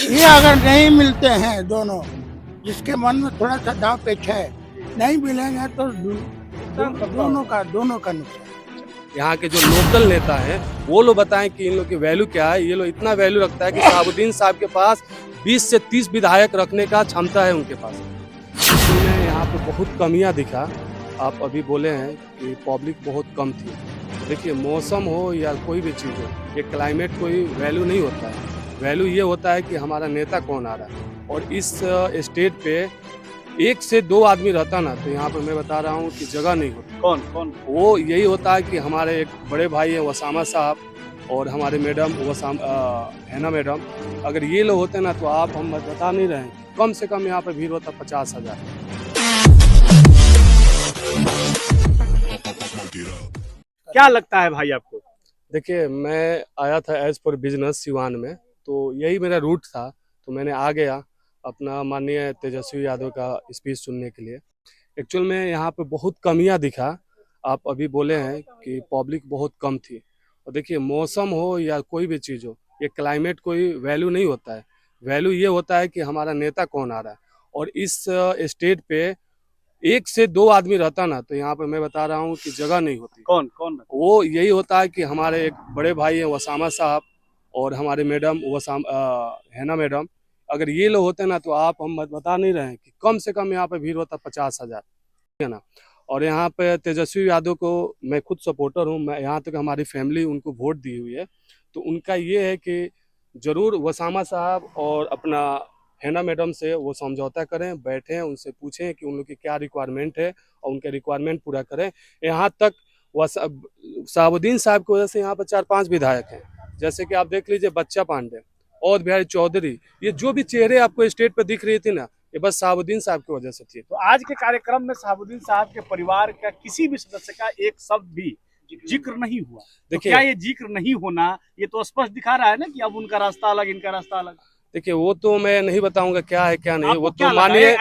ये अगर नहीं मिलते हैं दोनों, जिसके मन में थोड़ा सा दाव पेच है, नहीं मिलेंगे तो दोनों का नुकसान। यहाँ के जो लोकल नेता हैं वो लोग बताएं कि इन लोग की वैल्यू क्या है। ये लोग इतना वैल्यू रखता है कि शहाबुद्दीन साहब के पास 20 से 30 विधायक रखने का क्षमता है उनके पास। इसमें यहाँ पे बहुत कमियां दिखा। आप अभी बोले हैं कि पब्लिक बहुत कम थी। देखिए, मौसम हो या कोई भी चीज़ हो, ये क्लाइमेट कोई वैल्यू नहीं होता है। वैल्यू ये होता है कि हमारा नेता कौन आ रहा है। और इस स्टेट पे 1 से 2 आदमी रहता ना, तो यहाँ पे मैं बता रहा हूँ कि जगह नहीं होती। कौन कौन? वो यही होता है कि हमारे एक बड़े भाई हैं वसामा साहब, और हमारे मैडम हैना मैडम। अगर ये लोग होते ना तो आप हम बता नहीं रहे हैं, कम से कम यहाँ पे भीड़ होता 50,000। क्या लगता है भाई आपको? देखिए, मैं आया था एज पर बिजनेस सिवान में, तो यही मेरा रूट था, तो मैंने आ गया अपना माननीय तेजस्वी यादव का स्पीच सुनने के लिए। एक्चुअल में यहाँ पे बहुत कमियां दिखा। आप अभी बोले हैं कि पब्लिक बहुत कम थी। और देखिए, मौसम हो या कोई भी चीज़ हो, ये क्लाइमेट कोई वैल्यू नहीं होता है। वैल्यू ये होता है कि हमारा नेता कौन आ रहा है। और इस स्टेट पे 1 से 2 आदमी रहता ना, तो यहाँ पे मैं बता रहा हूँ कि जगह नहीं होती। कौन कौन? वो यही होता है कि हमारे एक बड़े भाई हैं वसामा साहब, और हमारे मैडम हैना मैडम। अगर ये लोग होते ना तो आप हम बता नहीं रहे हैं कि कम से कम यहाँ पे भीड़ होता 50,000, है ना। और यहाँ पे तेजस्वी यादव को मैं खुद सपोर्टर हूँ। मैं यहाँ तक हमारी फैमिली उनको वोट दी हुई है। तो उनका ये है कि जरूर वसामा साहब और अपना हैना मैडम से वो समझौता करें, बैठें, उनसे पूछें कि उन लोग की क्या रिक्वायरमेंट है और उनके रिक्वायरमेंट पूरा करें। यहाँ तक शहाबुद्दीन साहब की वजह से यहाँ पर 4-5 विधायक हैं। जैसे कि आप देख लीजिए बच्चा पांडे, और बिहारी चौधरी, ये जो भी चेहरे आपको स्टेट पे दिख रही थी ना, ये बस शहाबुद्दीन साहब की वजह से थी। तो आज के कार्यक्रम में शहाबुद्दीन साहब के परिवार का किसी भी सदस्य का एक शब्द भी जिक्र नहीं हुआ। तो क्या ये जिक्र नहीं होना ये तो स्पष्ट दिखा रहा है ना कि अब उनका रास्ता अलग, इनका रास्ता अलग? देखिए, वो तो मैं नहीं बताऊंगा क्या है क्या नहीं। वो तो मानिए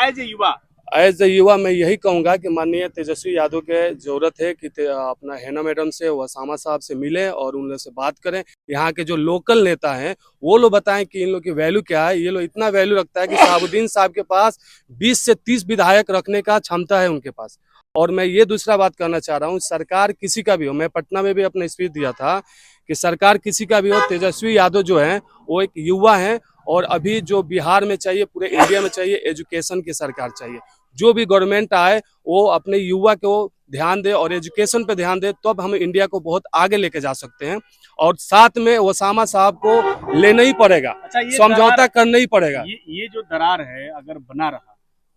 एज ए युवा मैं यही कहूंगा कि माननीय तेजस्वी यादव के जरूरत है कि अपना हैना मैडम से, वसामा साहब से मिले और उन लोग से बात करें। यहाँ के जो लोकल नेता हैं वो लोग बताएं कि इन लोग की वैल्यू क्या है। ये लोग इतना वैल्यू रखता है कि शहाबुद्दीन साहब के पास 20 से 30 विधायक रखने का क्षमता है उनके पास। और मैं ये दूसरा बात कहना चाह रहा हूँ, सरकार किसी का भी हो, मैं पटना में भी अपना स्पीच दिया था कि सरकार किसी का भी हो, तेजस्वी यादव जो है वो एक युवा है। और अभी जो बिहार में चाहिए, पूरे इंडिया में चाहिए, एजुकेशन की सरकार चाहिए। जो भी गवर्नमेंट आए वो अपने युवा को ध्यान दे और एजुकेशन पे ध्यान दे, तब हम इंडिया को बहुत आगे लेके जा सकते हैं। और साथ में वसामा साहब को लेना ही पड़ेगा। अच्छा, समझौता करना ही पड़ेगा। ये जो दरार है अगर बना रहा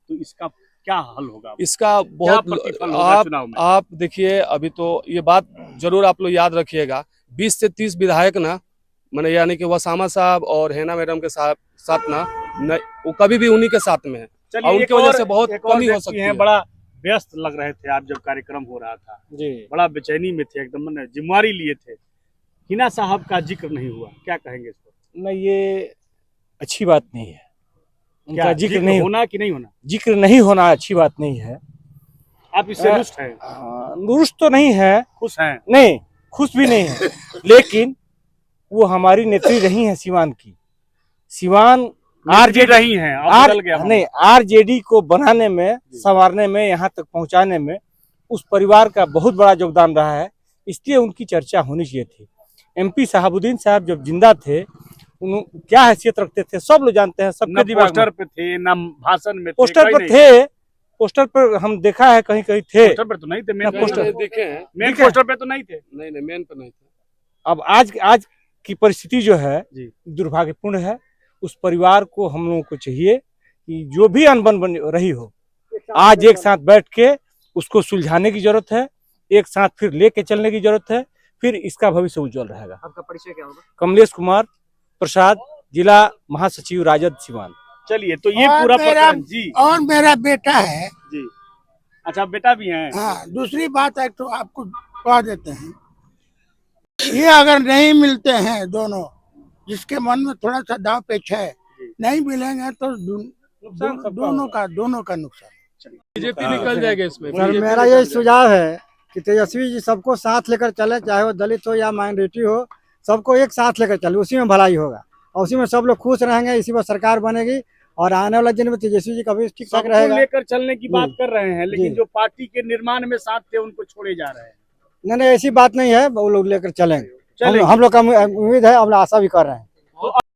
तो इसका क्या हल होगा? इसका बहुत आप देखिए, अभी तो ये बात जरूर आप लोग याद रखिएगा, 20 से 30 विधायक ना, मैंने यानी कि वसामा साहब और हैना मैडम के साथ ना, वो कभी भी उन्हीं के साथ में है। और उनकी वजह से बहुत कमी हो सकती है। बड़ा व्यस्त लग रहे थे आप जब कार्यक्रम हो रहा था जी, बड़ा बेचैनी में थे, एकदम जिम्मेवारी लिए थे। हिना साहब का जिक्र नहीं हुआ, क्या कहेंगे इस पर? नहीं, ये अच्छी बात नहीं है। उनका जिक्र नहीं होना कि नहीं होना? जिक्र नहीं होना अच्छी बात नहीं है। आप इससे रुष्ट हैं? रुष्ट तो नहीं है, खुश हैं? नहीं, खुश भी नहीं है। लेकिन वो हमारी नेत्री रही हैं सिवान की। सिवान आरजेडी रही हैं, नहीं, आरजेडी को बनाने में, संवारने में, यहाँ तक पहुँचाने में उस परिवार का बहुत बड़ा योगदान रहा है। इसलिए उनकी चर्चा होनी चाहिए थी। एमपी शहाबुद्दीन साहब जब जिंदा थे, क्या हैसियत रखते थे सब लोग जानते हैं। सबके दिमाग पोस्टर पे थे, ना भाषण में, पोस्टर पर थे। पोस्टर पर हम देखा है, कहीं कहीं थे। पोस्टर पर तो नहीं थे, मेन पोस्टर देखे हैं, मेन पोस्टर पे तो नहीं थे। नहीं, मेन पर नहीं थे। अब आज की परिस्थिति जो है दुर्भाग्यपूर्ण है। उस परिवार को हम लोगों को चाहिए कि जो भी अनबन बन रही हो, आज एक साथ बैठ के उसको सुलझाने की जरूरत है। एक साथ फिर लेके चलने की जरूरत है। फिर इसका भविष्य उज्जवल रहेगा। आपका परिचय क्या होगा? कमलेश कुमार प्रसाद, जिला महासचिव राजद सिवान। चलिए, तो ये पूरा प्रकरण जी। और मेरा बेटा है जी। अच्छा, बेटा भी है? हाँ, दूसरी बात है तो आपको कह देते हैं, ये अगर नहीं मिलते हैं दोनों, जिसके मन में थोड़ा सा दाव पेच है, नहीं मिलेंगे तो दोनों का नुकसान। बीजेपी निकल जाएगा इसमें। मेरा ये सुझाव है कि तेजस्वी जी सबको साथ लेकर चले, चाहे वो दलित हो या माइनॉरिटी हो, सबको एक साथ लेकर चले, उसी में भलाई होगा। और उसी में सब लोग खुश रहेंगे, इसी पर सरकार बनेगी और आने वाला दिन में तेजस्वी जी का भी ठीक ठाक सबको रहेगा। लेकर चलने की बात कर रहे हैं, लेकिन जी। जो पार्टी के निर्माण में साथ थे उनको छोड़े जा रहे हैं। नहीं ऐसी बात नहीं है, वो लोग लेकर चलेंगे। चलेंगे। हम लोग का उम्मीद है, हम लोग आशा भी कर रहे हैं।